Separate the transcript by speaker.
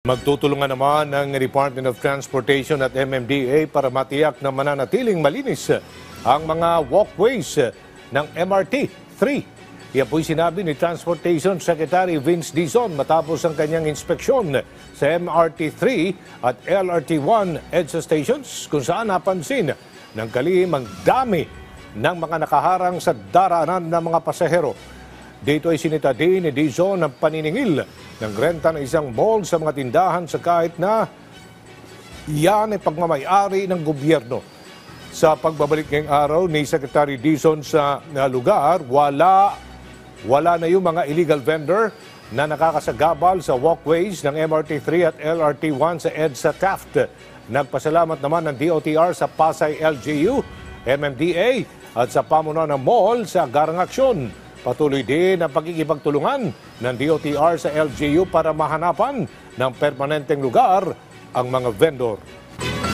Speaker 1: Magtutulungan naman ng Department of Transportation at MMDA para matiyak na mananatiling malinis ang mga walkways ng MRT-3. Yan po'y sinabi ni Transportation Secretary Vince Dizon matapos ang kanyang inspeksyon sa MRT-3 at LRT-1 EDSA stations kung saan napansin ng kalihim ang dami ng mga nakaharang sa daraanan ng mga pasahero. Dito ay sinita din ni Dizon ang paniningil ng renta ng isang mall sa mga tindahan sa kahit na yan ay pagmamayari ng gobyerno. Sa pagbabalik ngayong araw ni Secretary Dizon sa lugar, wala na yung mga illegal vendor na nakakasagabal sa walkways ng MRT-3 at LRT-1 sa EDSA Taft. Nagpasalamat naman ng DOTR sa Pasay LGU, MMDA at sa pamunuan ng mall sa agarang aksyon. Patuloy din ang pagkikipagtulungan ng DOTR sa LGU para mahanapan ng permanenteng lugar ang mga vendor.